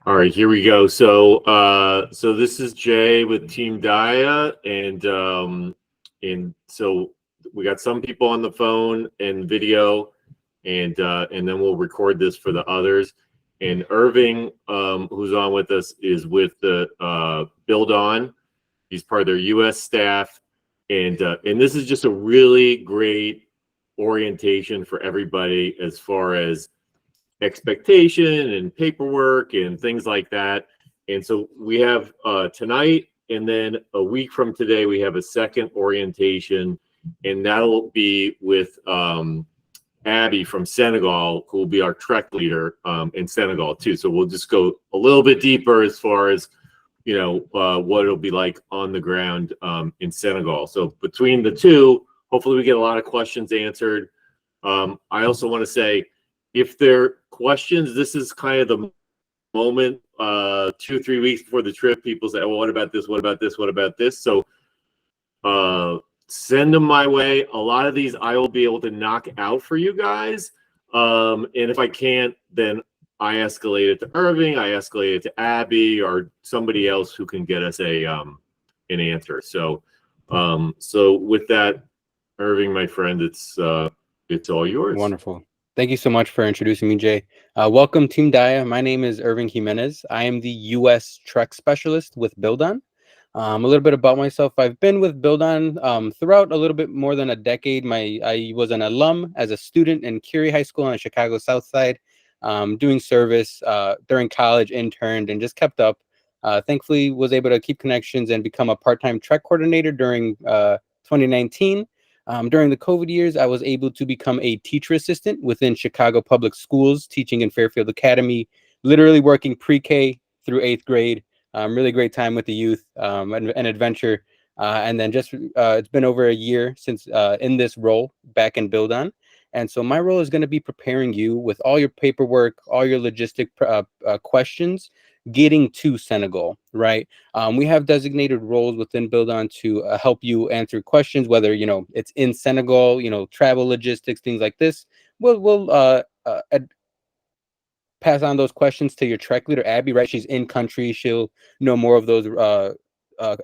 All right, here we go. So this is Jay with Team Dayā, and so we got some people on the phone and video, and then we'll record this for the others. And Irving, who's on with us, is with the Build On. He's part of their U.S. staff, and this is just a really great orientation for everybody as far as expectation and paperwork and things like that. And so we have tonight, and then a week from today, we have a second orientation, and that'll be with Abby from Senegal, who will be our Trek leader in Senegal too. So we'll just go a little bit deeper as far as what it'll be like on the ground in Senegal. So between the two, hopefully we get a lot of questions answered. I also want to say, if there are questions, this is kind of the moment, 2-3 weeks before the trip, people say, well, what about this? What about this? What about this? So send them my way. A lot of these I will be able to knock out for you guys. And if I can't, then I escalate it to Irving, I escalate it to Abby, or somebody else who can get us an answer. So with that, Irving, my friend, it's all yours. Wonderful. Thank you so much for introducing me, Jay. Welcome, Team Dayā. My name is Irving Jimenez. I am the U.S. Trek Specialist with Build On. A little bit about myself. I've been with Build On throughout a little bit more than a decade. I was an alum as a student in Curie High School on the Chicago South Side, doing service during college, interned, and just kept up. Thankfully, was able to keep connections and become a part-time Trek coordinator during 2019. During the COVID years, I was able to become a teacher assistant within Chicago Public Schools, teaching in Fairfield Academy, literally working pre-K through 8th grade. Really great time with the youth, an adventure. And then just it's been over a year since in this role back in Build On. And so my role is going to be preparing you with all your paperwork, all your logistic questions, getting to Senegal, right? We have designated roles within Build On to help you answer questions, whether, it's in Senegal, travel logistics, things like this. We'll pass on those questions to your Trek leader, Abby, right? She's in country. She'll know more of those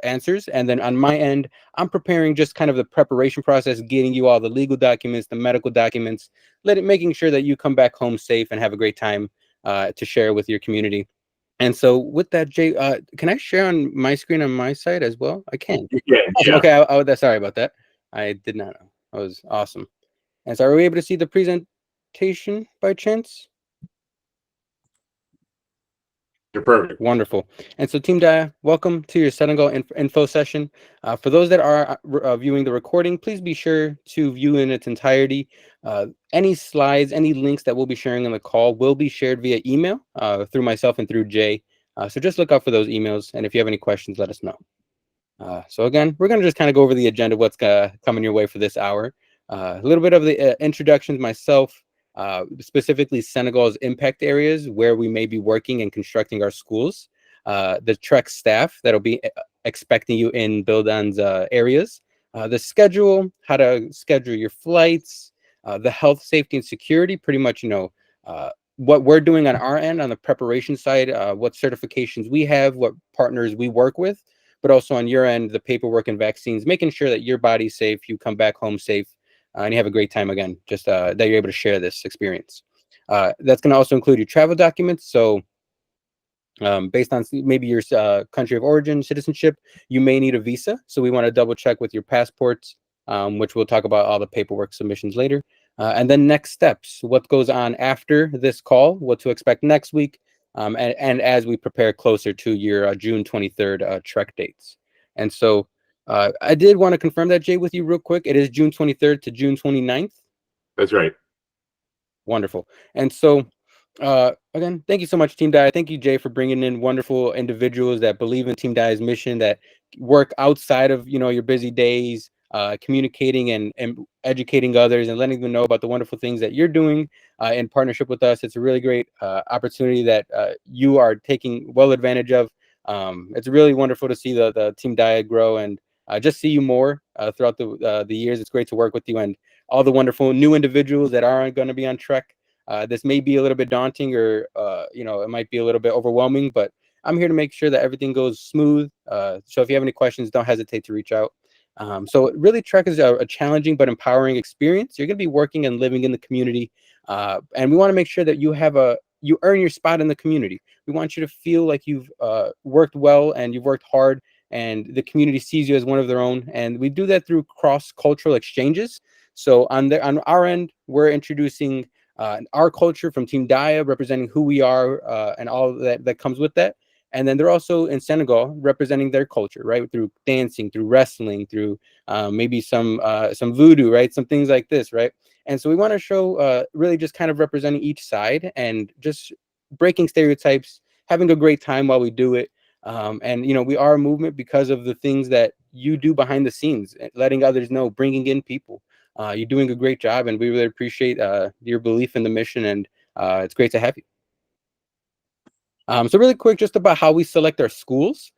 answers. And then on my end, I'm preparing just kind of the preparation process, getting you all the legal documents, the medical documents, making sure that you come back home safe and have a great time to share with your community. And so with that, Jay, can I share on my screen on my side as well? I can. Yeah, Awesome. yeah. Okay, sorry about that. I did not know. That was awesome. And so are we able to see the presentation by chance? You're perfect. Wonderful. And so Team Dayā, welcome to your Senegal info session. For those that are viewing the recording, please be sure to view in its entirety. Any slides, any links that we'll be sharing in the call will be shared via email through myself and through Jay. So just look out for those emails. And if you have any questions, let us know. So again, we're going to just kind of go over the agenda, what's coming your way for this hour. A little bit of the introductions myself. Specifically Senegal's impact areas where we may be working and constructing our schools, the Trek staff that'll be expecting you in Build On's areas, the schedule, how to schedule your flights, the health, safety, and security, pretty much, what we're doing on our end on the preparation side, what certifications we have, what partners we work with, but also on your end, the paperwork and vaccines, making sure that your body's safe, you come back home safe, and you have a great time again, just that you're able to share this experience. That's going to also include your travel documents. So based on maybe your country of origin, citizenship, you may need a visa. So we want to double check with your passports, which we'll talk about all the paperwork submissions later. And then next steps, what goes on after this call, what to expect next week, and as we prepare closer to your June 23rd Trek dates. And so I did want to confirm that, Jay, with you real quick. It is June 23rd to June 29th. That's right. Wonderful. And so, again, thank you so much, Team Dayā. Thank you, Jay, for bringing in wonderful individuals that believe in Team Dayā's mission, that work outside of, your busy days, communicating and educating others and letting them know about the wonderful things that you're doing in partnership with us. It's a really great opportunity that you are taking well advantage of. It's really wonderful to see the Team Dayā grow and just see you more throughout the years. It's great to work with you and all the wonderful new individuals that are going to be on Trek. This may be a little bit daunting, or it might be a little bit overwhelming, but I'm here to make sure that everything goes smooth. So if you have any questions, don't hesitate to reach out. So really, Trek is a challenging but empowering experience. You're going to be working and living in the community, and we want to make sure that you earn your spot in the community. We want you to feel like you've worked well and you've worked hard, and the community sees you as one of their own. And we do that through cross-cultural exchanges. So on our end, we're introducing our culture from Team Dayā, representing who we are and all that comes with that. And then they're also in Senegal representing their culture, right? Through dancing, through wrestling, through maybe some voodoo, right? Some things like this, right? And so we want to show really just kind of representing each side and just breaking stereotypes, having a great time while we do it. And we are a movement because of the things that you do behind the scenes, letting others know, bringing in people. You're doing a great job, and we really appreciate your belief in the mission, and it's great to have you. So really quick, just about how we select our schools.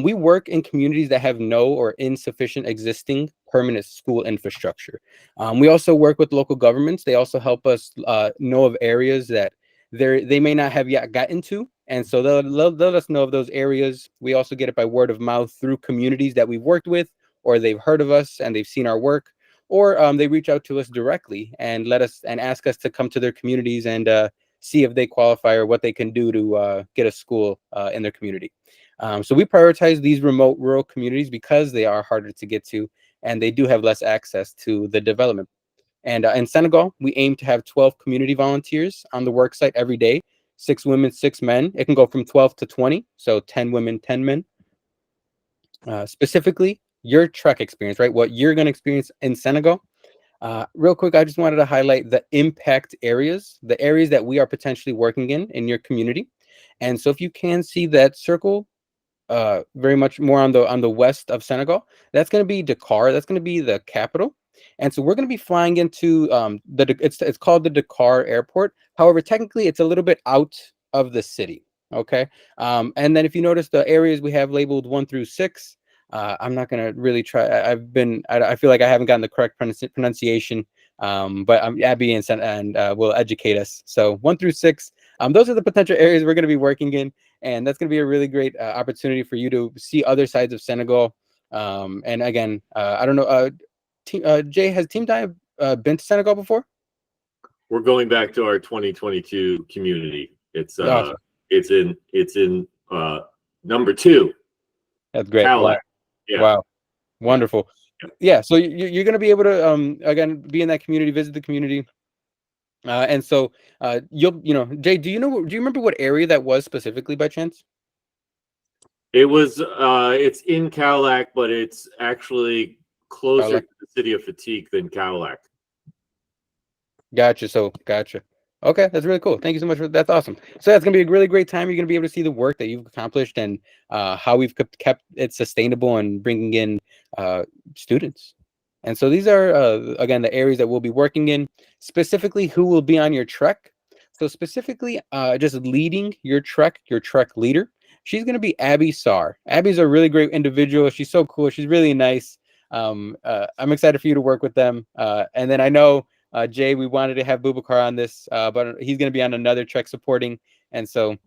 We work in communities that have no or insufficient existing permanent school infrastructure. We also work with local governments. They also help us know of areas that they may not have yet gotten to. And so they'll let us know of those areas. We also get it by word of mouth through communities that we've worked with, or they've heard of us and they've seen our work, or they reach out to us directly and ask us to come to their communities and see if they qualify or what they can do to get a school in their community. So we prioritize these remote rural communities because they are harder to get to and they do have less access to the development. And in Senegal, we aim to have 12 community volunteers on the work site every day, 6 women, 6 men. It can go from 12 to 20, so 10 women, 10 men. Specifically, your Trek experience, right? What you're going to experience in Senegal. Real quick, I just wanted to highlight the impact areas, the areas that we are potentially working in your community. And so if you can see that circle very much more on the west of Senegal, that's going to be Dakar. That's going to be the capital. And so we're going to be flying into it's called the Dakar airport. However, technically it's a little bit out of the city. Okay. And then if you notice the areas we have labeled 1 through 6, I'm not going to really try. I feel like I haven't gotten the correct pronunciation, but Abby and will educate us. So 1 through 6, those are the potential areas we're going to be working in. And that's going to be a really great opportunity for you to see other sides of Senegal. And again, I don't know, Jay, has Team Dayā been to Senegal before? We're going back to our 2022 community. It's Awesome. it's in number 2. That's great. Cadillac. Wow. Yeah. Wow. Wonderful. Yeah. So you're going to be able to again be in that community, visit the community. And so Jay, do you remember what area that was specifically by chance? It was it's in Cadillac, but it's actually closer to the city of Fatigue than Cadillac. Gotcha. Okay, that's really cool. Thank you so much that's awesome. So that's gonna be a really great time. You're gonna be able to see the work that you've accomplished and how we've kept it sustainable and bringing in students. And so these are again the areas that we'll be working in. Specifically, who will be on your trek. So specifically, just leading your trek leader. She's gonna be Abby Sar. Abby's a really great individual. She's so cool. She's really nice. I'm excited for you to work with them. And then I know. Jay, we wanted to have Boubacar on this, but he's going to be on another trek supporting. And so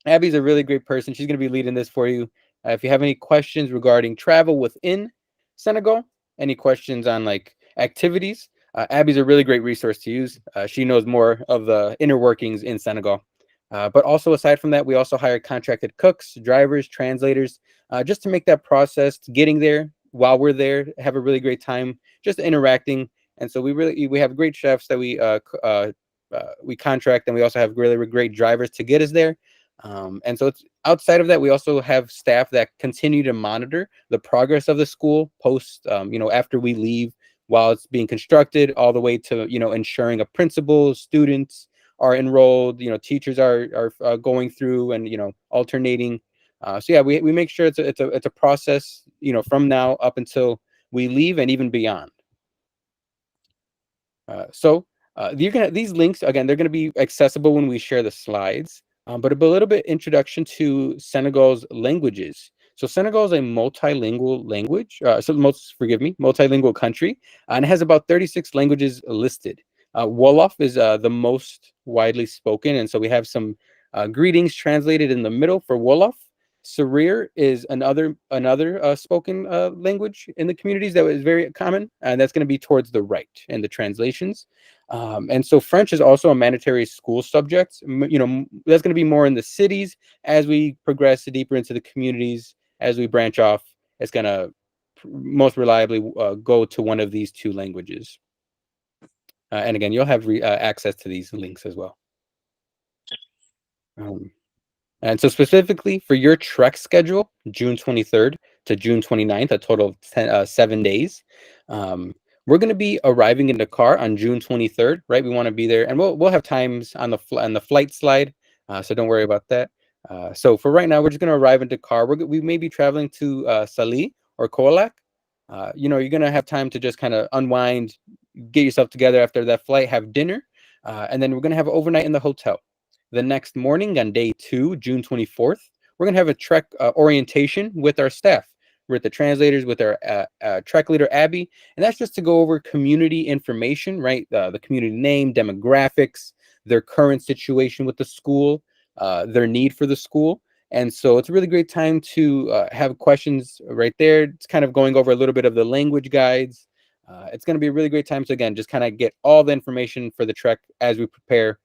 Abby's a really great person. She's going to be leading this for you. If you have any questions regarding travel within Senegal, any questions on like activities, Abby's a really great resource to use. She knows more of the inner workings in Senegal. But also aside from that, we also hire contracted cooks, drivers, translators, just to make that process getting there while we're there, have a really great time, just interacting. And so we have great chefs that we contract, and we also have really great drivers to get us there. And so it's outside of that, we also have staff that continue to monitor the progress of the school post, after we leave, while it's being constructed, all the way to ensuring a principal, students are enrolled, teachers are going through and alternating. So yeah, we make sure it's a process, from now up until we leave and even beyond. So these links, again, they're going to be accessible when we share the slides, but a little bit introduction to Senegal's languages. So Senegal is a multilingual multilingual country, and it has about 36 languages listed. Wolof is the most widely spoken, and so we have some greetings translated in the middle for Wolof. Sarir is another spoken language in the communities that is very common, and that's going to be towards the right in the translations. And so French is also a mandatory school subject. That's going to be more in the cities. As we progress deeper into the communities, as we branch off, it's going to most reliably go to one of these two languages. And again, you'll have access to these links as well. And so specifically for your trek schedule, June 23rd to June 29th, a total of 7 days. We're going to be arriving in Dakar on June 23rd, right? We want to be there, and we'll have times on the flight slide, so don't worry about that. So for right now, we're just going to arrive in Dakar. We may be traveling to Salih or Kolac. You're going to have time to just kind of unwind, get yourself together after that flight, have dinner, and then we're going to have overnight in the hotel. The next morning on day 2, June 24th, we're going to have a trek orientation with our staff, with the translators, with our trek leader, Abby. And that's just to go over community information, right? The community name, demographics, their current situation with the school, their need for the school. And so it's a really great time to have questions right there. It's kind of going over a little bit of the language guides. It's going to be a really great time to, again, just kind of get all the information for the trek as we prepare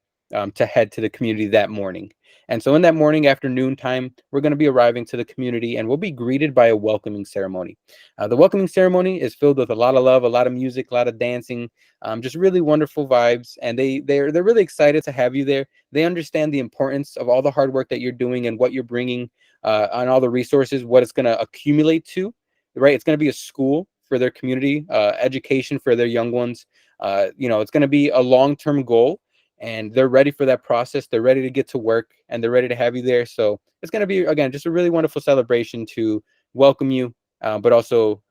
to head to the community that morning. And so in that morning, afternoon time, we're going to be arriving to the community, and we'll be greeted by a welcoming ceremony. The welcoming ceremony is filled with a lot of love, a lot of music, a lot of dancing, just really wonderful vibes. And they're really excited to have you there. They understand the importance of all the hard work that you're doing and what you're bringing on all the resources, what it's going to accumulate to, right? It's going to be a school for their community, education for their young ones. It's going to be a long-term goal. And they're ready for that process. They're ready to get to work, and they're ready to have you there. So it's going to be, again, just a really wonderful celebration to welcome you, but also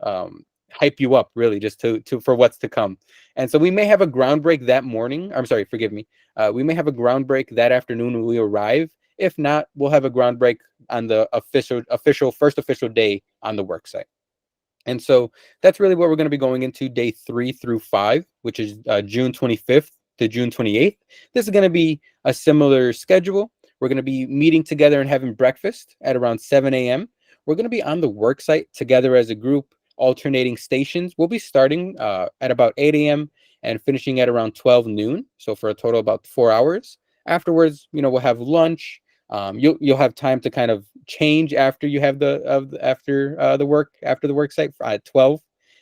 hype you up, really, just for what's to come. And so we may have a ground break that morning. I'm sorry, forgive me. We may have a ground break that afternoon when we arrive. If not, we'll have a ground break on the first official day on the work site. And so that's really what we're going to be going into day 3 through 5, which is June 25th to June 28th. This is going to be a similar schedule. We're going to be meeting together and having breakfast at around 7 a.m. We're going to be on the work site together as a group, alternating stations. We'll be starting at about 8 a.m. and finishing at around 12 noon. So for a total of about 4 hours. Afterwards, we'll have lunch. You'll have time to kind of change after you have after the work site at 12.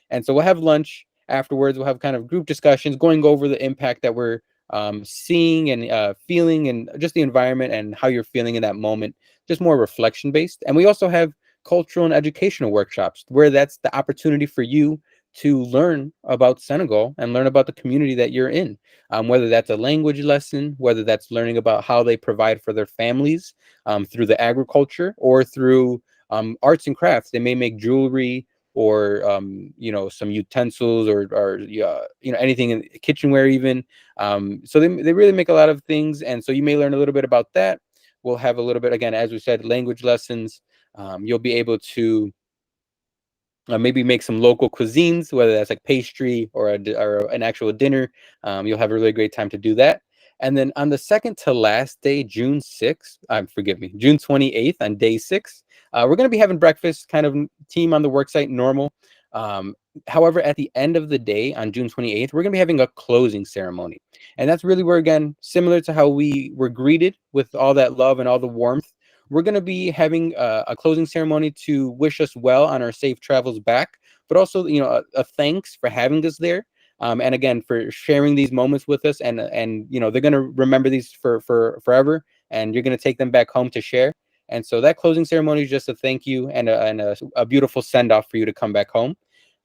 And so we'll have lunch. Afterwards, we'll have kind of group discussions going over the impact that we're seeing and feeling, and just the environment and how you're feeling in that moment, just more reflection based. And we also have cultural and educational workshops where that's the opportunity for you to learn about Senegal and learn about the community that you're in, whether that's a language lesson, whether that's learning about how they provide for their families through the agriculture or through arts and crafts. They may make jewelry, or some utensils, or anything in kitchenware even. So they really make a lot of things, and so you may learn a little bit about that. We'll have a little bit, again, as we said, language lessons. You'll be able to maybe make some local cuisines, whether that's like pastry or an actual dinner. You'll have a really great time to do that. And then on the second to last day, June 28th, on day 6, we're going to be having breakfast, kind of team on the worksite, normal. However, at the end of the day, on June 28th, we're going to be having a closing ceremony. And that's really where, again, similar to how we were greeted with all that love and all the warmth, we're going to be having a closing ceremony to wish us well on our safe travels back, but also, a thanks for having us there. And again, for sharing these moments with us, and they're going to remember these for forever, and you're going to take them back home to share. And so that closing ceremony is just a thank you and a beautiful send off for you to come back home.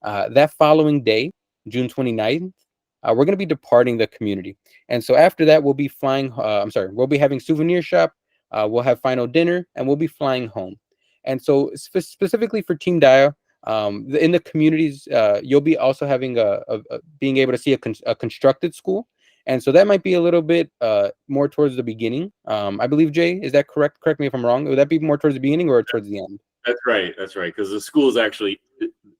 That following day, June 29th, we're going to be departing the community. And so after that, we'll be flying. We'll be having souvenir shop. We'll have final dinner, and we'll be flying home. And so specifically for Team Dayā, in the communities, you'll be also having being able to see a constructed school. And so that might be a little bit more towards the beginning. I believe, Jay, is that correct? Correct me if I'm wrong. Would that be more towards the beginning or towards the end? That's right. Because the school is actually,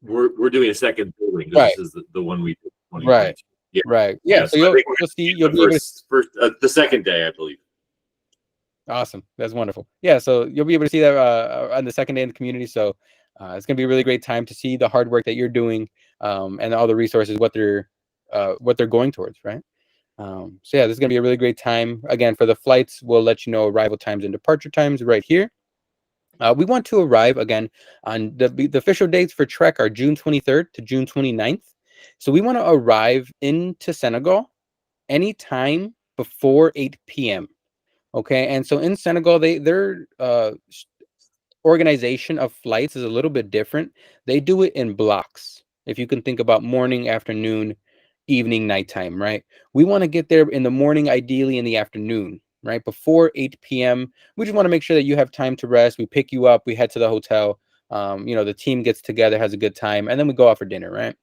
we're doing a second building. Right. This is the one we did. Right. Right. Yeah. So I think you'll see, the you'll be able to. the second day, I believe. Awesome. That's wonderful. Yeah. So you'll be able to see that on the second day in the community. So it's going to be a really great time to see the hard work that you're doing, and all the resources, what they're going towards. Right. So yeah, this is going to be a really great time. Again, for the flights, we'll let you know arrival times and departure times right here. We want to arrive again on the official dates for Trek are June 23rd to June 29th. So we want to arrive into Senegal anytime before 8 p.m. Okay, and so in Senegal, their organization of flights is a little bit different. They do it in blocks. If you can think about morning, afternoon, evening, nighttime, right? We want to get there in the morning, ideally in the afternoon, right? Before 8 p.m. We just want to make sure that you have time to rest. We pick you up, we head to the hotel. The team gets together, has a good time, and then we go out for dinner, right?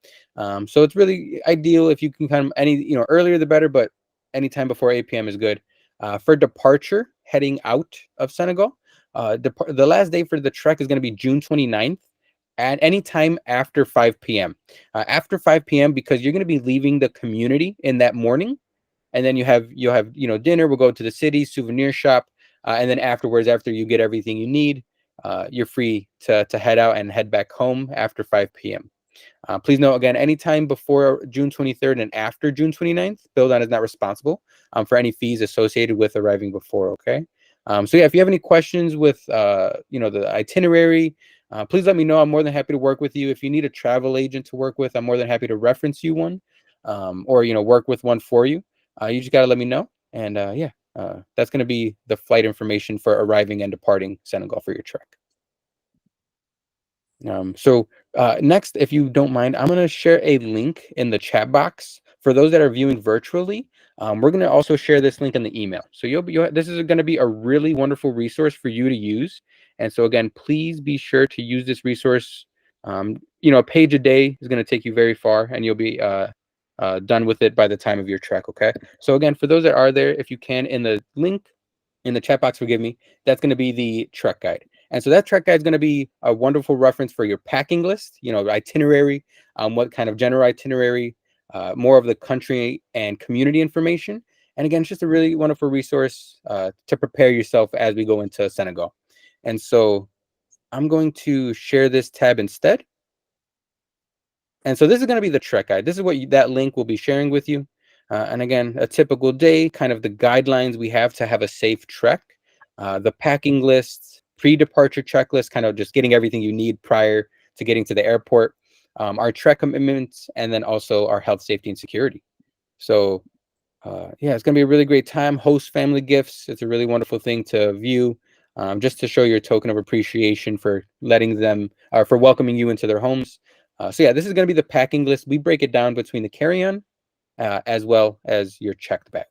So it's really ideal if you can come earlier the better, but anytime before 8 p.m. is good. For departure, heading out of Senegal, the last day for the trek is going to be June 29th at any time after 5 p.m. After 5 p.m. because you're going to be leaving the community in that morning, and then you'll have dinner. We'll go to the city souvenir shop, and then afterwards, after you get everything you need, you're free to head out and head back home after 5 p.m. Please note again, anytime before June 23rd and after June 29th, BuildOn is not responsible for any fees associated with arriving before, okay? So yeah, if you have any questions with, the itinerary, please let me know. I'm more than happy to work with you. If you need a travel agent to work with, I'm more than happy to reference you one, or, work with one for you. You just got to let me know. And that's going to be the flight information for arriving and departing Senegal for your trek. Next, if you don't mind, I'm going to share a link in the chat box for those that are viewing virtually. We're going to also share this link in the email. So this is going to be a really wonderful resource for you to use. And so again, please be sure to use this resource. A page a day is going to take you very far, and you'll be done with it by the time of your trek. Okay. So again, for those that are there, if you can, in the link in the chat box, forgive me, that's going to be the trek guide. And so that trek guide is going to be a wonderful reference for your packing list, itinerary, what kind of general itinerary, more of the country and community information. And again, it's just a really wonderful resource to prepare yourself as we go into Senegal. And so I'm going to share this tab instead. And so this is going to be the trek guide. This is what that link will be sharing with you. And again, a typical day, kind of the guidelines we have to have a safe trek, the packing lists, pre-departure checklist, kind of just getting everything you need prior to getting to the airport, our trek commitments, and then also our health, safety, and security. So it's going to be a really great time. Host family gifts. It's a really wonderful thing to view, just to show your token of appreciation for letting them, for welcoming you into their homes. This is going to be the packing list. We break it down between the carry-on as well as your checked bag.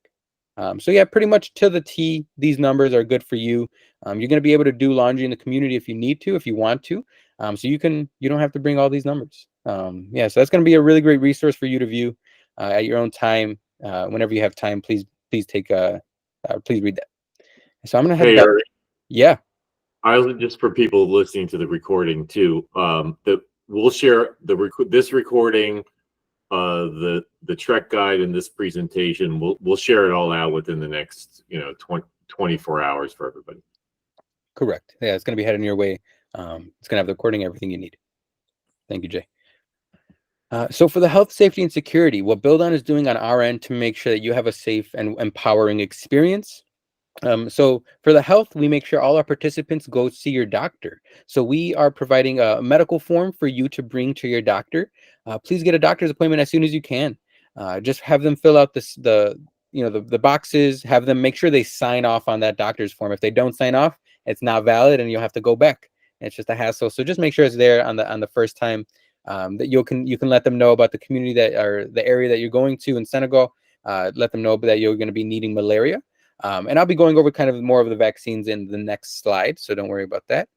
Pretty much to the T, these numbers are good for you. You're going to be able to do laundry in the community if you need to, if you want to. You don't have to bring all these numbers. So that's going to be a really great resource for you to view at your own time. Whenever you have time, please please read that. So I'm going to head back. Yeah. I just for people listening to the recording too, that we'll share this recording, the trek guide, and this presentation. We'll share it all out within the next 24 hours for everybody. Correct. Yeah, it's going to be heading your way. It's going to have the recording, everything you need. Thank you, Jay. So for the health, safety, and security, what BuildOn is doing on our end to make sure that you have a safe and empowering experience. So for the health, we make sure all our participants go see your doctor. So we are providing a medical form for you to bring to your doctor. Please get a doctor's appointment as soon as you can. Just have them fill out the boxes, have them make sure they sign off on that doctor's form. If they don't sign off, it's not valid and you'll have to go back. It's just a hassle. So just make sure it's there on the first time, that you can let them know about the community or the area that you're going to in Senegal. Let them know that you're going to be needing malaria. And I'll be going over kind of more of the vaccines in the next slide, so don't worry about that.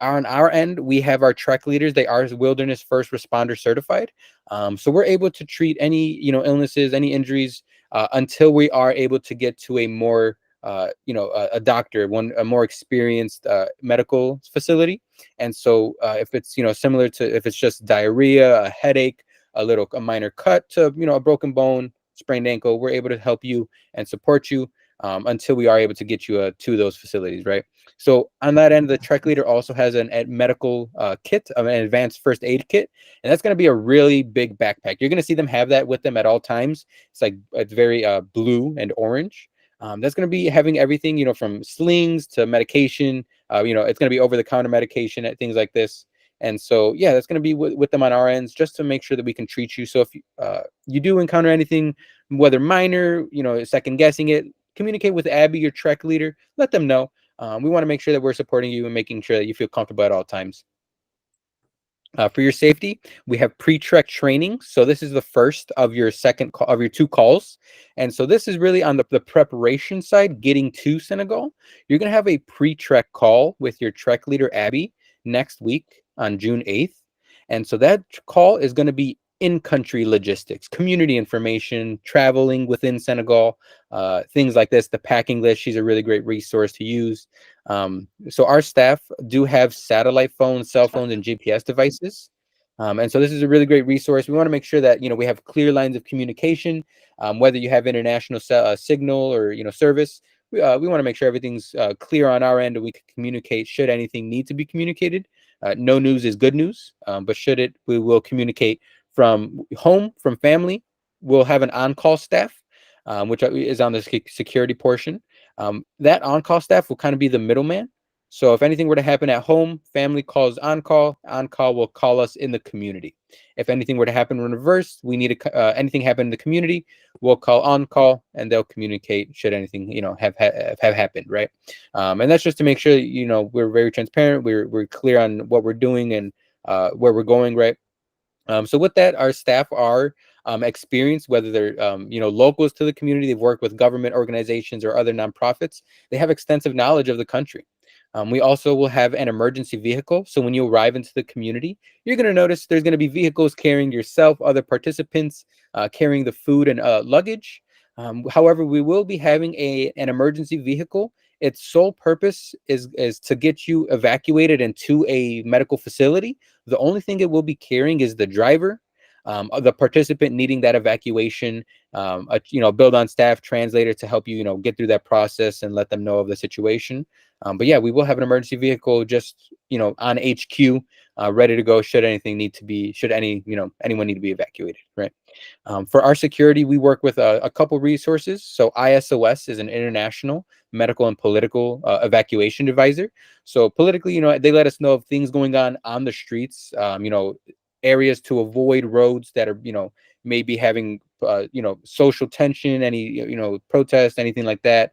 On our end, we have our trek leaders. They are Wilderness First Responder certified. So we're able to treat any illnesses, any injuries, until we are able to get to a more a doctor, a more experienced medical facility. And so if it's similar to if it's just diarrhea, a headache, a minor cut to, a broken bone, sprained ankle, we're able to help you and support you until we are able to get you to those facilities, right? So on that end, the Trek Leader also has a medical kit, an advanced first aid kit, and that's going to be a really big backpack. You're going to see them have that with them at all times. It's very blue and orange. That's going to be having everything, from slings to medication. It's going to be over-the-counter medication and things like this. And so, yeah, that's going to be with them on our ends, just to make sure that we can treat you. So if you do encounter anything, whether minor, second guessing it, communicate with Abby, your Trek Leader. Let them know. We want to make sure that we're supporting you and making sure that you feel comfortable at all times. For your safety, we have pre-trek training. So this is the first of your of your 2 calls. And so this is really on the preparation side, getting to Senegal. You're going to have a pre-trek call with your Trek Leader, Abby, next week on June 8th. And so that call is going to be in-country logistics, community information, traveling within Senegal, things like this. The packing list, she's a really great resource to use. So our staff do have satellite phones, cell phones, and GPS devices. And so this is a really great resource. We want to make sure that, we have clear lines of communication, whether you have international signal or, service. We want to make sure everything's clear on our end and we can communicate should anything need to be communicated. No news is good news, but should it, we will communicate from home, from family. We'll have an on-call staff, which is on the security portion. That on-call staff will kind of be the middleman. So if anything were to happen at home, family calls on-call will call us in the community. If anything were to happen in reverse, we need anything happen in the community, we'll call on-call and they'll communicate should anything, have happened, right? And that's just to make sure, we're very transparent, we're clear on what we're doing and where we're going, right? So with that, our staff are experienced, whether they're locals to the community, they've worked with government organizations or other nonprofits. They have extensive knowledge of the country. We also will have an emergency vehicle. So when you arrive into the community, you're going to notice there's going to be vehicles carrying yourself, other participants, carrying the food and luggage. However, we will be having an emergency vehicle. Its sole purpose is to get you evacuated into a medical facility. The only thing it will be carrying is the driver, the participant needing that evacuation, build on staff translator to help you, get through that process and let them know of the situation. But yeah, we will have an emergency vehicle just, on HQ, ready to go should anything need to be, should anyone need to be evacuated, right? For our security, we work with a couple resources. So ISOS is an international medical and political evacuation advisor. So politically, they let us know of things going on the streets, areas to avoid, roads that are, maybe having, social tension, any, protest, anything like that.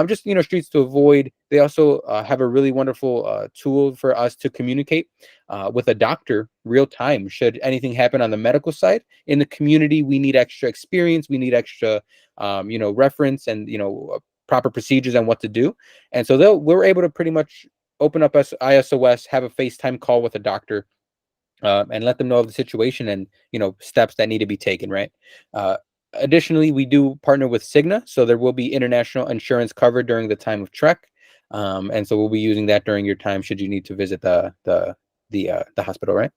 Just, streets to avoid. They also have a really wonderful tool for us to communicate with a doctor real time. Should anything happen on the medical side in the community, we need extra experience. We need extra, reference and, proper procedures on what to do. And so we're able to pretty much open up ISOS, have a FaceTime call with a doctor, and let them know of the situation and steps that need to be taken, right? Additionally, we do partner with Cigna, so there will be international insurance covered during the time of trek, and so we'll be using that during your time should you need to visit the hospital, right?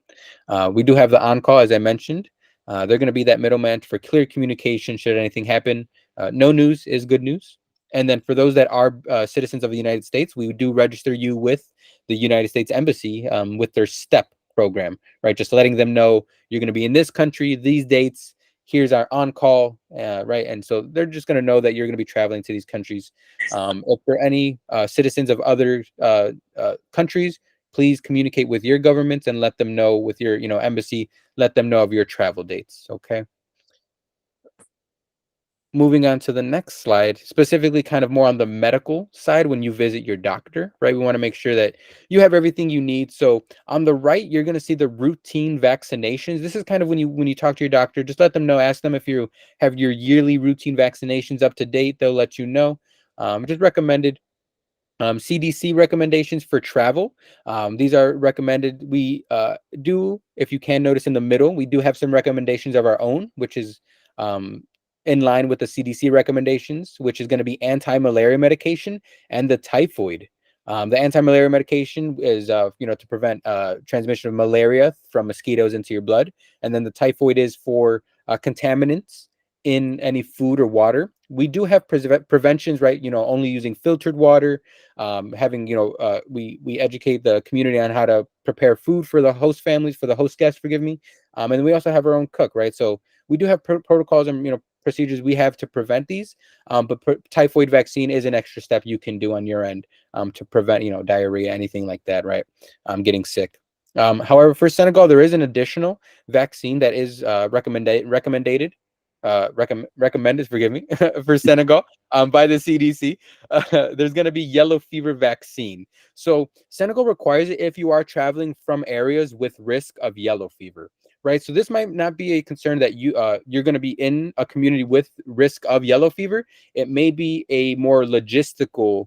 We do have the on-call, as I mentioned. They're going to be that middleman for clear communication should anything happen. No news is good news. And then for those that are citizens of the United States, we do register you with the United States Embassy with their STEP program, right? Just letting them know you're going to be in this country, these dates, here's our on-call, right? And so they're just going to know that you're going to be traveling to these countries. If there are any citizens of other countries, please communicate with your government and let them know with your, embassy, let them know of your travel dates, okay? Moving on to the next slide, specifically kind of more on the medical side when you visit your doctor, right? We want to make sure that you have everything you need. So on the right, you're going to see the routine vaccinations. This is kind of when you talk to your doctor, just let them know, ask them if you have your yearly routine vaccinations up to date. They'll let you know. Just recommended. CDC recommendations for travel. These are recommended. We do, if you can notice in the middle, we do have some recommendations of our own, which is in line with the CDC recommendations, which is going to be anti-malaria medication and the typhoid The anti-malaria medication is, to prevent transmission of malaria from mosquitoes into your blood. And then the typhoid is for contaminants in any food or water. We do have preventions, right? Only using filtered water, having, we educate the community on how to prepare food for the host families, for the host guests, forgive me. And we also have our own cook, right? So we do have protocols and, procedures we have to prevent these. But typhoid vaccine is an extra step you can do on your end to prevent, diarrhea, anything like that, right? Getting sick. However, for Senegal, there is an additional vaccine that is recommended, forgive me, for Senegal by the CDC. There's going to be yellow fever vaccine. So Senegal requires it if you are traveling from areas with risk of yellow fever, right? So this might not be a concern that you're going to be in a community with risk of yellow fever. It may be a more logistical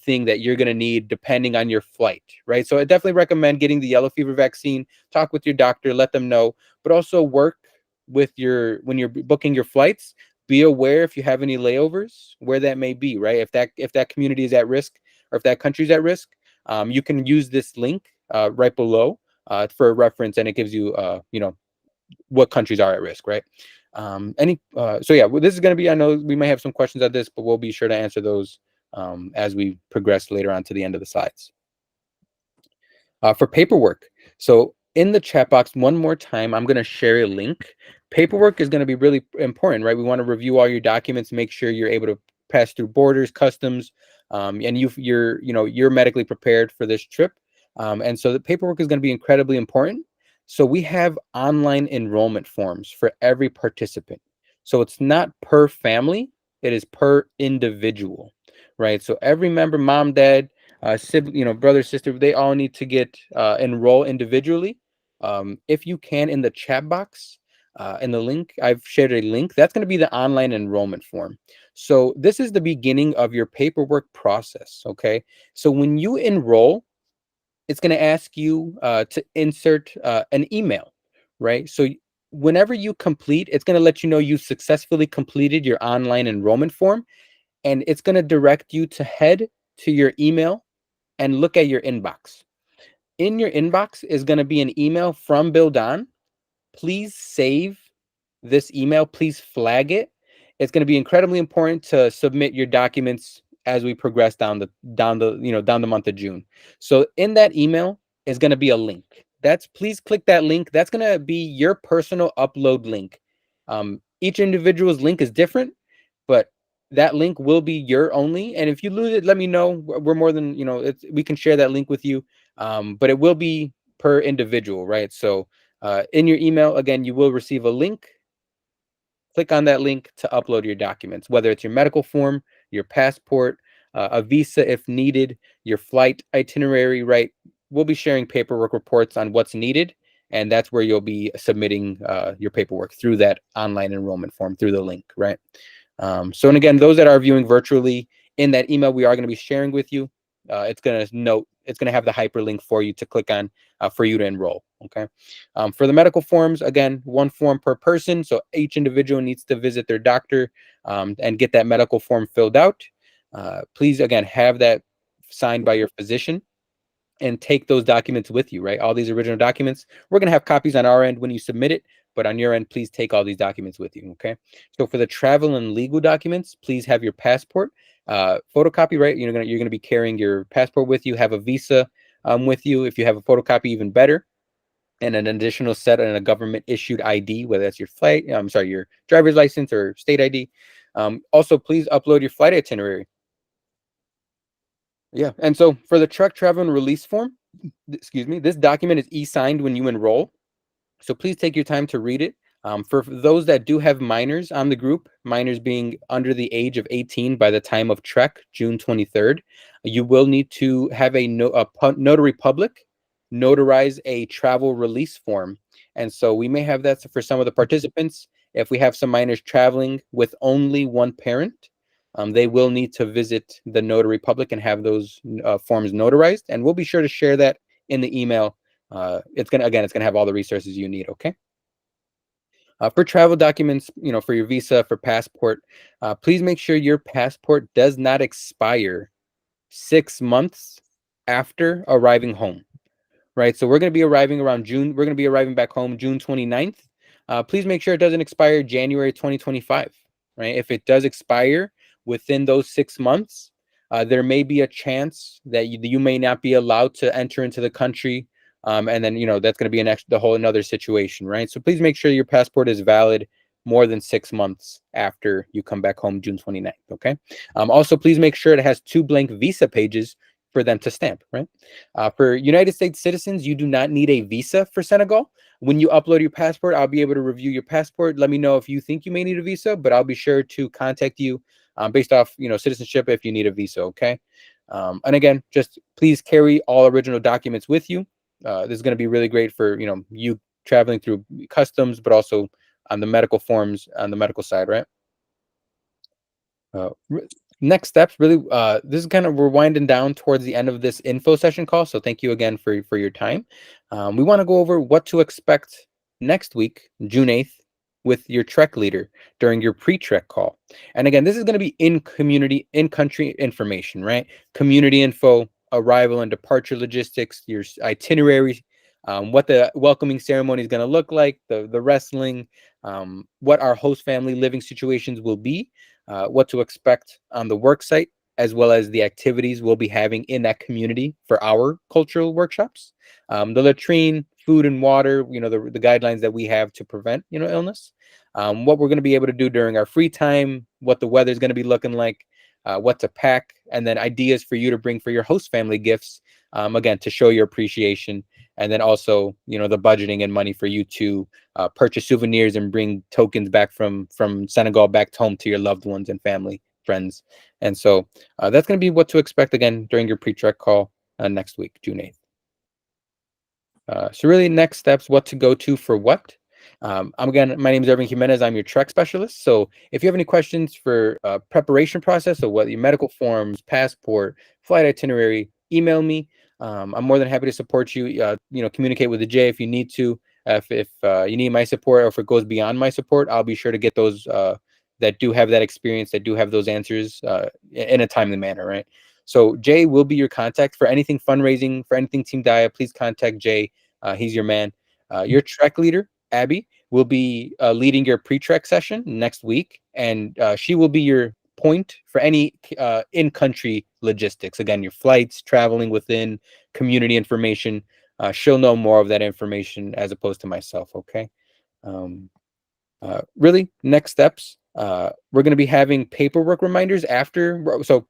thing that you're going to need depending on your flight, right? So I definitely recommend getting the yellow fever vaccine. Talk with your doctor, let them know, but also work with when you're booking your flights. Be aware if you have any layovers, where that may be, right? If that community is at risk, or if that country is at risk, you can use this link right below for a reference, and it gives you what countries are at risk, right? So yeah, well, this is going to be, I know we may have some questions on this, but we'll be sure to answer those as we progress later on to the end of the slides. For paperwork, so in the chat box, one more time, I'm going to share a link. Paperwork is going to be really important, right? We want to review all your documents, make sure you're able to pass through borders, customs, and you're medically prepared for this trip. And so the paperwork is going to be incredibly important. So we have online enrollment forms for every participant. So it's not per family, it is per individual, right? So every member, mom, dad, brother, sister, they all need to get enroll individually. If you can, in the chat box, in the link, I've shared a link. That's going to be the online enrollment form. So this is the beginning of your paperwork process, okay? So when you enroll, it's going to ask you to insert an email, right? So whenever you complete, it's going to let you know you successfully completed your online enrollment form, and it's going to direct you to head to your email and look at your inbox. In your inbox is going to be an email from Bill Don. Please save this email. Please flag it. It's going to be incredibly important to submit your documents as we progress down the month of June. So in that email is going to be a link. Please click that link. That's going to be your personal upload link. Each individual's link is different, but that link will be your only. And if you lose it, let me know. We're more than, we can share that link with you. But it will be per individual, right? So in your email, again, you will receive a link. Click on that link to upload your documents, whether it's your medical form, your passport, a visa if needed, your flight itinerary, right? We'll be sharing paperwork reports on what's needed, and that's where you'll be submitting your paperwork through that online enrollment form, through the link, right? And again, those that are viewing virtually, in that email we are going to be sharing with you, it's going to have the hyperlink for you to click on for you to enroll. Okay. For the medical forms, again, one form per person. So each individual needs to visit their doctor and get that medical form filled out. Please, again, have that signed by your physician and take those documents with you, right? All these original documents. We're going to have copies on our end when you submit it, but on your end, please take all these documents with you, okay? So for the travel and legal documents, please have your passport, photocopy, right? You're going to be carrying your passport with you, have a visa with you. If you have a photocopy, even better. And an additional set and a government issued ID, whether that's your driver's license or state ID. Also, please upload your flight itinerary. Yeah, and so for the truck travel and release form, excuse me, this document is e-signed when you enroll. So please take your time to read it. For those that do have minors on the group, minors being under the age of 18 by the time of trek, June 23rd, you will need to have a notary public notarize a travel release form. And so we may have that for some of the participants. If we have some minors traveling with only one parent, they will need to visit the notary public and have those forms notarized. And we'll be sure to share that in the email. It's gonna have all the resources you need. Okay. For travel documents, for your visa, for passport, please make sure your passport does not expire 6 months after arriving home, right? So we're going to be arriving around June. We're going to be arriving back home June 29th. Please make sure it doesn't expire January 2025, right? If it does expire within those 6 months, there may be a chance that you may not be allowed to enter into the country. And then, that's going to be the whole another situation, right? So please make sure your passport is valid more than 6 months after you come back home June 29th, okay? Also, please make sure it has 2 blank visa pages for them to stamp, right? For United States citizens, you do not need a visa for Senegal. When you upload your passport, I'll be able to review your passport. Let me know if you think you may need a visa, but I'll be sure to contact you based off, citizenship if you need a visa, okay? And again, just please carry all original documents with you. This is going to be really great for, you traveling through customs, but also on the medical forms on the medical side, right? Next steps, really, this is kind of, we're winding down towards the end of this info session call. So thank you again for your time. We want to go over what to expect next week, June 8th, with your trek leader during your pre-trek call. And again, this is going to be in country information, right? Community info, arrival and departure logistics, your itinerary, what the welcoming ceremony is going to look like, the wrestling, what our host family living situations will be, what to expect on the work site, as well as the activities we'll be having in that community for our cultural workshops, the latrine, food and water, the guidelines that we have to prevent, illness, what we're going to be able to do during our free time, what the weather is going to be looking like, what to pack, and then ideas for you to bring for your host family gifts, again, to show your appreciation. And then also, the budgeting and money for you to purchase souvenirs and bring tokens back from Senegal back home to your loved ones and family, friends. And so that's going to be what to expect again during your pre-trek call next week, June 8th. So really next steps, what to go to for what. Again, my name is Irving Jimenez. I'm your trek specialist. So if you have any questions for preparation process, so what your medical forms, passport, flight itinerary, email me. I'm more than happy to support you. Communicate with the J if you need to. If you need my support, or if it goes beyond my support, I'll be sure to get those that do have that experience, that do have those answers in a timely manner, right? So Jay will be your contact for anything fundraising, for anything Team Dayā. Please contact Jay. He's your man. Your trek leader, Abby, will be leading your pre-trek session next week, and she will be your point for any in-country logistics. Again, your flights, traveling within, community information. She'll know more of that information as opposed to myself, okay? Really, next steps, we're going to be having paperwork reminders after. So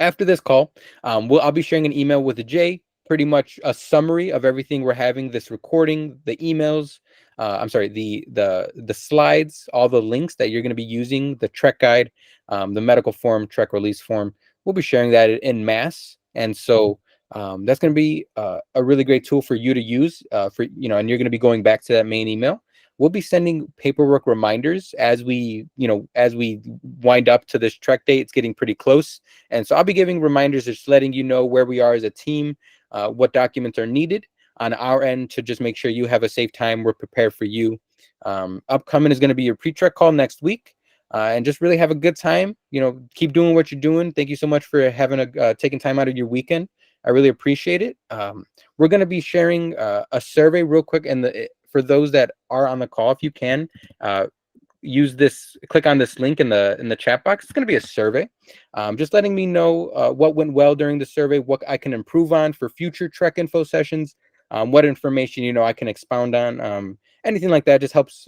after this call, I'll be sharing an email with the J, pretty much a summary of everything we're having, this recording, the emails, the slides, all the links that you're going to be using, the trek guide, the medical form, trek release form. We'll be sharing that in mass. And so that's going to be a really great tool for you to use and you're going to be going back to that main email. We'll be sending paperwork reminders as we wind up to this trek date. It's getting pretty close. And so I'll be giving reminders, just letting you know where we are as a team, what documents are needed on our end to just make sure you have a safe time. We're prepared for you. Upcoming is going to be your pre-trek call next week. And just really have a good time. Keep doing what you're doing. Thank you so much for taking time out of your weekend. I really appreciate it. We're going to be sharing a survey real quick, and for those that are on the call, if you can click on this link in the chat box. It's going to be a survey, just letting me know what went well during the survey, what I can improve on for future trek info sessions, what information I can expound on, anything like that. Just helps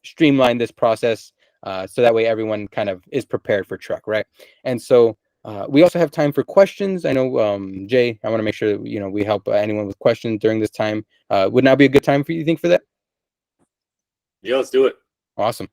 streamline this process, so that way everyone kind of is prepared for trek, right? And so we also have time for questions. I know, Jay, I want to make sure that, we help anyone with questions during this time. Would now be a good time for you think for that? Yeah, let's do it. Awesome.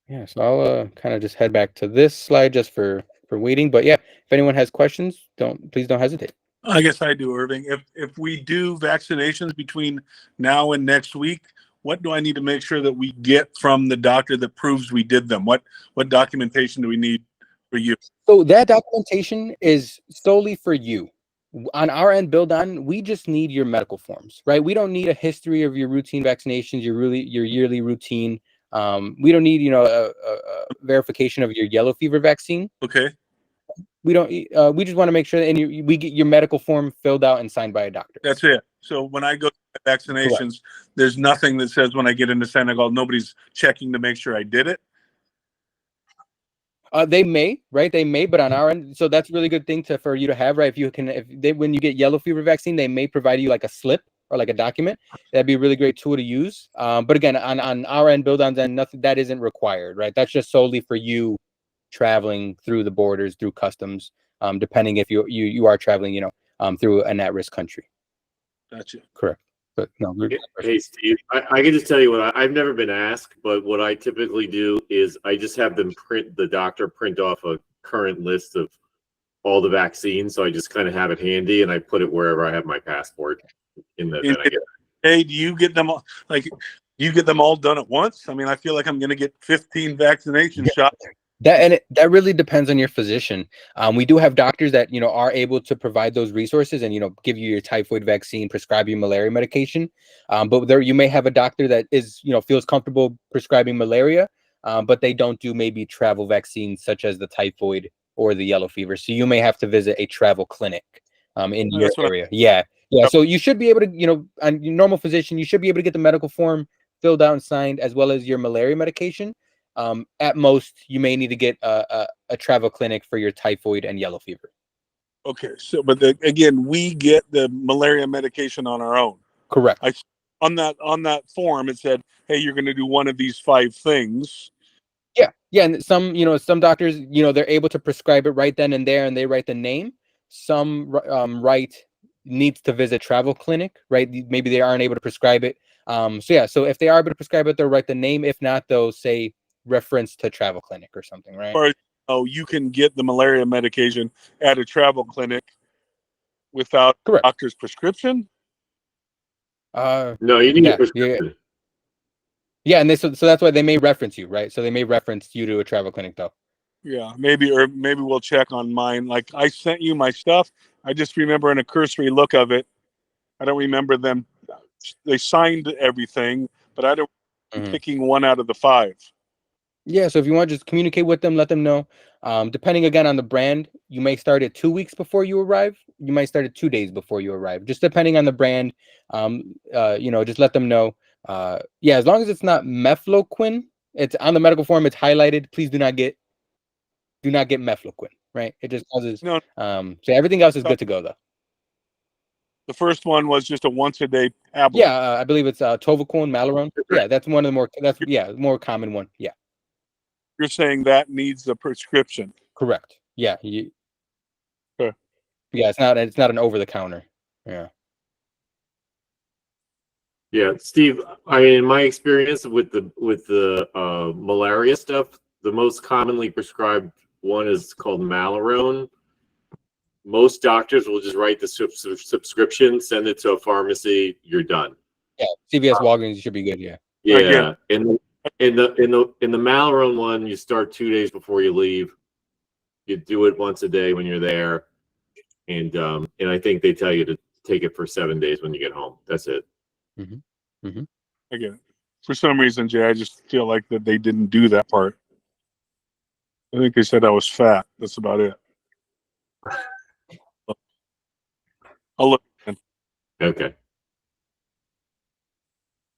Yeah, so I'll kind of just head back to this slide just for waiting. But yeah, if anyone has questions, please don't hesitate. I guess I do, Irving. If we do vaccinations between now and next week, what do I need to make sure that we get from the doctor that proves we did them? What documentation do we need for you? So that documentation is solely for you. On our end, we just need your medical forms, right? We don't need a history of your routine vaccinations, your yearly routine. We don't need, a verification of your yellow fever vaccine. Okay. We don't. We just want to make sure that we get your medical form filled out and signed by a doctor. That's it. So when I go to vaccinations, correct, there's nothing that says when I get into Senegal, nobody's checking to make sure I did it. They may, right? They may, but on our end, so that's a really good thing for you to have, right? When you get yellow fever vaccine, they may provide you like a slip or like a document. That'd be a really great tool to use. But again, on our end, Build On's end, nothing that isn't required, right? That's just solely for you traveling through the borders, through customs, depending if you are traveling, through an at-risk country. Gotcha. Correct. But no. Hey, Steve, I can just tell you I've never been asked, but what I typically do is I just have them the doctor print off a current list of all the vaccines. So I just kind of have it handy and I put it wherever I have my passport Hey, do you get them all, all done at once? I mean, I feel like I'm going to get 15 vaccination shots. That really depends on your physician. We do have doctors that are able to provide those resources and give you your typhoid vaccine, prescribe you malaria medication. But there you may have a doctor that is feels comfortable prescribing malaria, but they don't do maybe travel vaccines such as the typhoid or the yellow fever. So you may have to visit a travel clinic in your area. Yeah. So you should be able to on your normal physician, you should be able to get the medical form filled out and signed as well as your malaria medication. At most, you may need to get a travel clinic for your typhoid and yellow fever. Okay, so but again, we get the malaria medication on our own. Correct. On that form, it said, "Hey, you're going to do one of these 5 things." Yeah, and some doctors, they're able to prescribe it right then and there, and they write the name. Some write needs to visit travel clinic, right? Maybe they aren't able to prescribe it. So if they are able to prescribe it, they'll write the name. If not, they'll say reference to travel clinic or something, right? Or you can get the malaria medication at a travel clinic without a doctor's prescription. No, you need a prescription. Yeah, and so that's why they may reference you, right? So they may reference you to a travel clinic, though. Yeah, maybe we'll check on mine. Like I sent you my stuff. I just remember in a cursory look of it. I don't remember them. They signed everything, but I don't picking one out of the 5. Yeah, so if you want to just communicate with them, let them know. Depending again on the brand, you may start it 2 weeks before you arrive. You might start it 2 days before you arrive. Just depending on the brand, just let them know. As long as it's not mefloquine, it's on the medical form. It's highlighted. Please do not get mefloquine. Right? It just causes. No. So everything else is good to go though. The first one was just a once a day tablet. Yeah, I believe it's Tovacone, Malarone. Yeah, that's one of the more. More common one. Yeah. You're saying that needs a prescription. Correct. Yeah. Sure. Yeah, it's not an over the counter. Yeah. Yeah, Steve, in my experience with the malaria stuff, the most commonly prescribed one is called Malarone. Most doctors will just write the subscription, send it to a pharmacy, you're done. Yeah, CVS, Walgreens, you should be good. Yeah. Yeah, and in the Malarone one, you start 2 days before you leave. You do it once a day when you're there, and I think they tell you to take it for 7 days when you get home. That's it. I get it. For some reason, Jay, I just feel like that they didn't do that part. I think they said I was fat. That's about it. I'll look. Okay.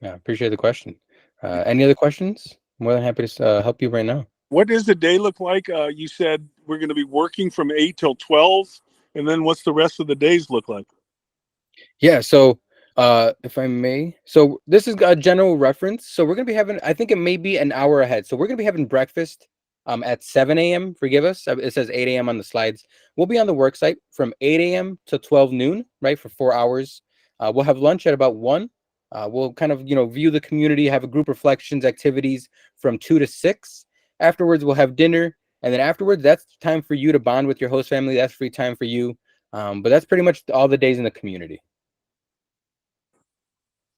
Yeah, appreciate the question. Any other questions? More than happy to help you right now. What does the day look like? You said we're going to be working from 8 till 12, and then what's the rest of the days look like? Yeah, so if I may, so this is a general reference. So we're going to be having, I think it may be an hour ahead. So we're going to be having breakfast at 7 a.m. Forgive us. It says 8 a.m. on the slides. We'll be on the work site from 8 a.m. to 12 noon, right, for 4 hours. We'll have lunch at about 1. We'll kind of, view the community, have a group reflections activities from 2 to 6. Afterwards, we'll have dinner. And then afterwards, that's time for you to bond with your host family. That's free time for you. But that's pretty much all the days in the community.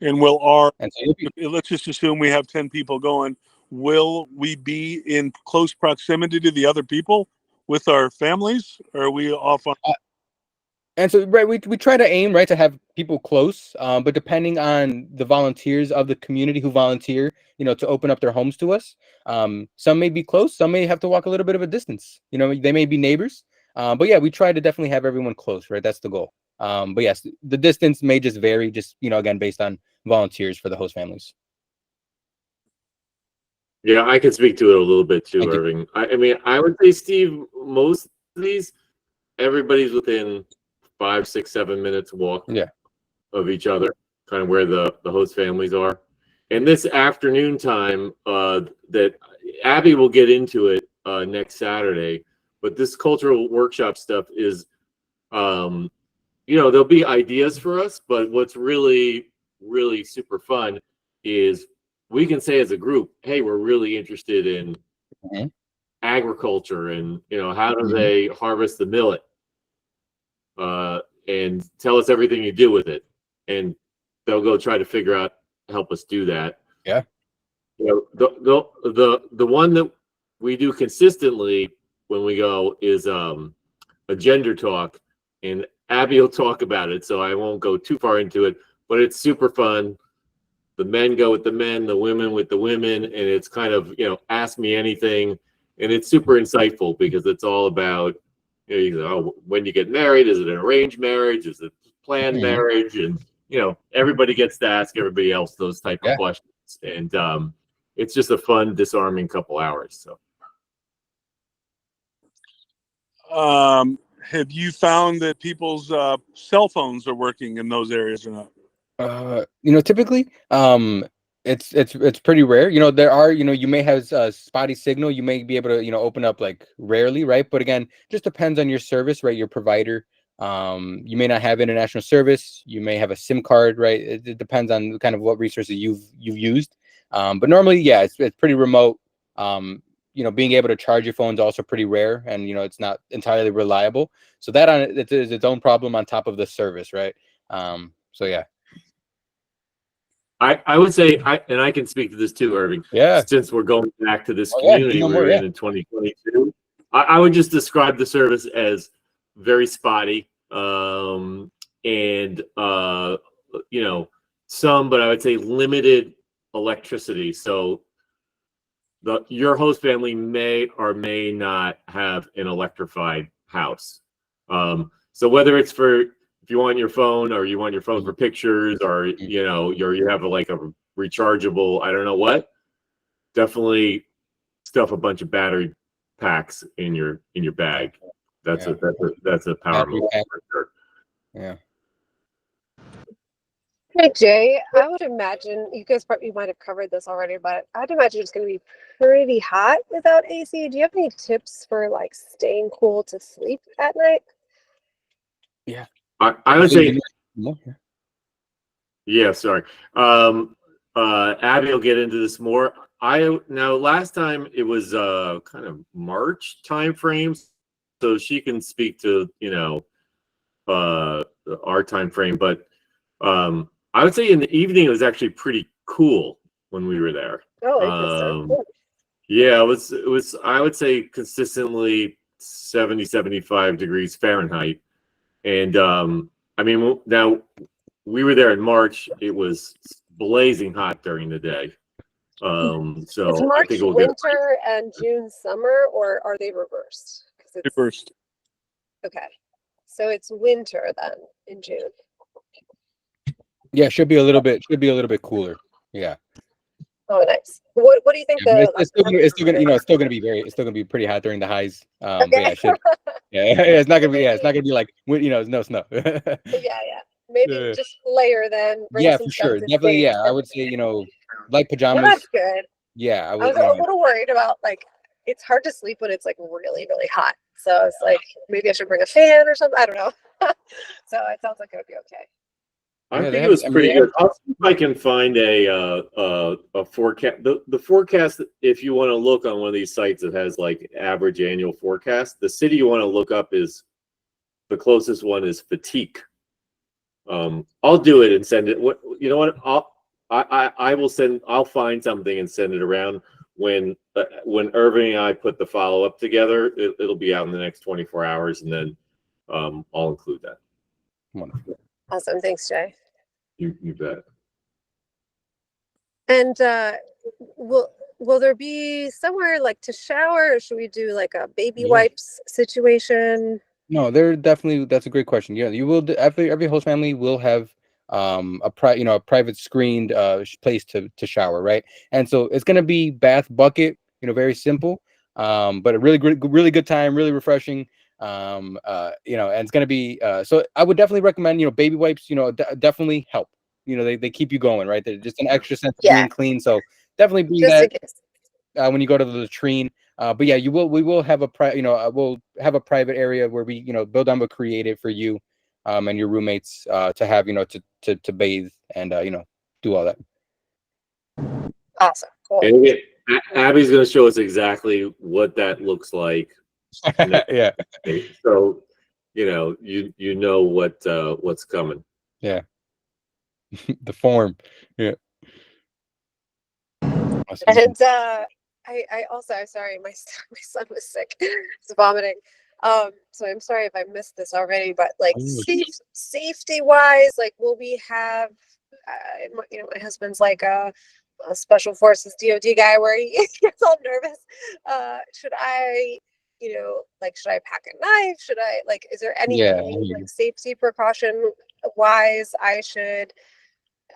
And let's just assume we have 10 people going. Will we be in close proximity to the other people with our families? Or are we off on? And so, right, we try to aim, right, to have people close, but depending on the volunteers of the community who volunteer, to open up their homes to us, some may be close, some may have to walk a little bit of a distance. They may be neighbors, but yeah, we try to definitely have everyone close, right? That's the goal. But yes, the distance may just vary, just again, based on volunteers for the host families. Yeah, I can speak to it a little bit too, Thank you. Irving. I mean, I would say, Steve, most of these, everybody's within 5, 6, 7 minutes walk Yeah. of each other, kind of where the host families are. And this afternoon time, that Abby will get into it next Saturday, but this cultural workshop stuff is, there'll be ideas for us, but what's really, really super fun is we can say as a group, hey, we're really interested in agriculture and, how do they harvest the millet? And tell us everything you do with it. And they'll go try to figure out, help us do that. Yeah. The one that we do consistently when we go is a gender talk, and Abby will talk about it, so I won't go too far into it, but it's super fun. The men go with the men, the women with the women, and it's kind of, ask me anything, and it's super insightful because it's all about, when you get married, is it an arranged marriage? Is it planned marriage? And, everybody gets to ask everybody else those type of questions. And it's just a fun, disarming couple hours. So, have you found that people's cell phones are working in those areas or not? Typically, it's pretty rare. There are, you may have spotty signal. You may be able to, open up like rarely, right? But again, just depends on your service, right? Your provider. You may not have international service. You may have a SIM card, right? It depends on kind of what resources you've used. But normally, yeah, it's pretty remote. Being able to charge your phone is also pretty rare, and it's not entirely reliable. So that it is its own problem on top of the service, right? So yeah. I would say, and I can speak to this too, Irving. Yeah. Since we're going back to this community we were in 2022, I would just describe the service as very spotty, and some, but I would say limited electricity. So your host family may or may not have an electrified house. So whether it's if you want your phone, or you want your phone for pictures, or you have like a rechargeable, I don't know what, definitely stuff a bunch of battery packs in your bag. That's a power move for sure. Yeah. Hey Jay, I would imagine you guys probably might have covered this already, but I'd imagine it's going to be pretty hot without AC. Do you have any tips for like staying cool to sleep at night? Yeah. I would say, yeah, sorry. Abby will get into this more. Now last time it was kind of March time frames, so she can speak to our time frame. But I would say in the evening it was actually pretty cool when we were there. Oh, interesting. Yeah, it was I would say consistently 70, 75 degrees Fahrenheit. And I mean, now we were there in March. It was blazing hot during the day. So is March winter and June summer, or are they reversed? Reversed. Okay, so it's winter then in June. Yeah, should be a little bit cooler. Yeah. Oh, nice. What do you think? It's still gonna be pretty hot during the highs. Okay. But it's not gonna be like no snow. Yeah. Maybe just layer then. Yeah, for sure. Definitely. Yeah, I would say light pajamas. Well, that's good. Yeah, I was a little worried about it's hard to sleep when it's like really, really hot. So it's like maybe I should bring a fan or something. I don't know. So it sounds like it would be okay. I think it was pretty good. I'll see if I can find a forecast. The forecast, if you want to look on one of these sites that has like average annual forecast, the city you want to look up is the closest one is Fatigue. I'll do it and send it. I'll find something and send it around when Irving and I put the follow up together. It'll be out in the next 24 hours, and then I'll include that. Wonderful. Awesome. Thanks, Jay. You bet. And will there be somewhere like to shower, or should we do like a baby Yeah. wipes situation? No, they're definitely, that's a great question. Yeah, you will every host family will have a private screened place to shower, right? And so it's gonna be bath bucket, very simple, but a really good time, really refreshing. And it's gonna be so I would definitely recommend, baby wipes, definitely help. They keep you going, right? They're just an extra sense of Yeah. being clean. So definitely bring Just in that case. when you go to the latrine. But yeah, we will have we'll have a private area where we, Build on, create it for you, and your roommates, to have, to bathe and, do all that. Awesome. Cool. And again, Abby's going to show us exactly what that looks like. Yeah. So, you know what's coming. Yeah. The form. Yeah. Awesome. And I also, I'm sorry, my son was sick. He's vomiting. So I'm sorry if I missed this already, but like safety wise, like will we have, my husband's like a special forces DOD guy where he gets all nervous. Should I, should I pack a knife? Should I is there anything like safety precaution wise I should,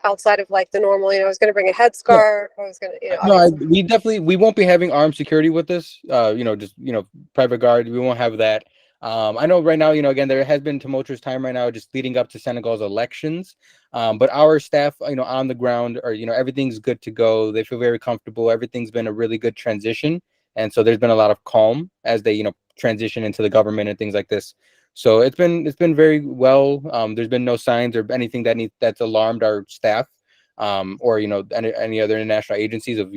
outside of like the normal, I was going to bring a headscarf. I was going to, No, we won't be having armed security with this. Just private guard. We won't have that. I know right now, again, there has been tumultuous time right now, just leading up to Senegal's elections. But our staff, on the ground are, everything's good to go. They feel very comfortable. Everything's been a really good transition, and so there's been a lot of calm as they, transition into the government and things like this. So it's been very well. There's been no signs or anything that's alarmed our staff, or any other international agencies of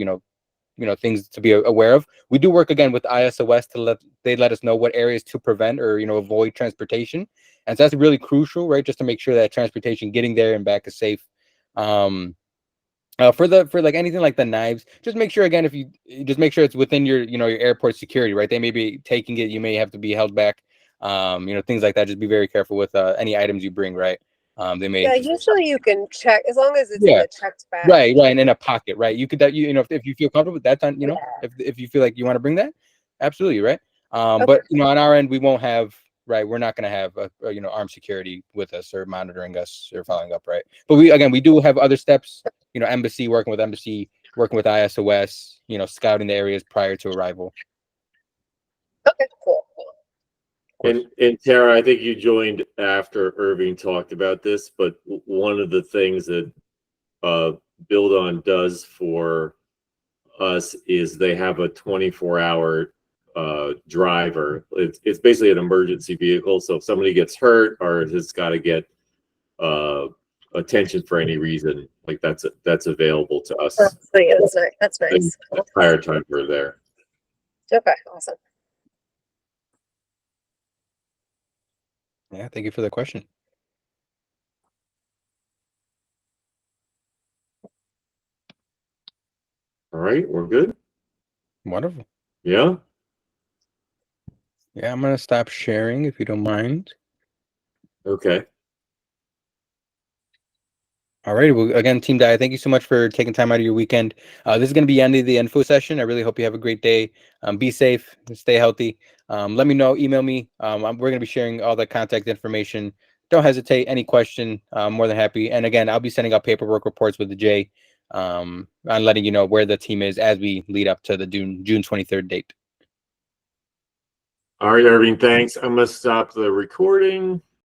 things to be aware of. We do work again with ISOS to let us know what areas to prevent or avoid transportation, and so that's really crucial, right? Just to make sure that transportation getting there and back is safe. For like anything like the knives, just make sure again, if you just make sure it's within your your airport security, right? They may be taking it, you may have to be held back, things like that. Just be very careful with any items you bring, right? They may. Yeah, usually you can check as long as it's in the checked bag. Right, and in a pocket, right? You could that if you feel comfortable with that time, if you feel like you want to bring that, absolutely, right? Okay. But on our end, we won't have, right? We're not going to have armed security with us or monitoring us or following up, right? But we do have other steps, embassy, working with ISOS, scouting the areas prior to arrival. Okay, cool. And Tara, I think you joined after Irving talked about this, but one of the things that Build On does for us is they have a 24-hour driver. It's basically an emergency vehicle. So if somebody gets hurt or has got to get attention for any reason, like that's available to us. That's nice. The entire time we're there. Okay, awesome. Yeah, thank you for the question. All right, we're good. Wonderful. Yeah. Yeah, I'm gonna stop sharing if you don't mind. Okay. All right. Well, again, Team Dayā, thank you so much for taking time out of your weekend. This is going to be the end of the info session. I really hope you have a great day. Be safe, stay healthy. Let me know, email me. We're going to be sharing all the contact information. Don't hesitate. Any question, I'm more than happy. And again, I'll be sending out paperwork reports with the J, on letting you know where the team is as we lead up to the June 23rd date. All right, Irving, thanks. I'm going to stop the recording.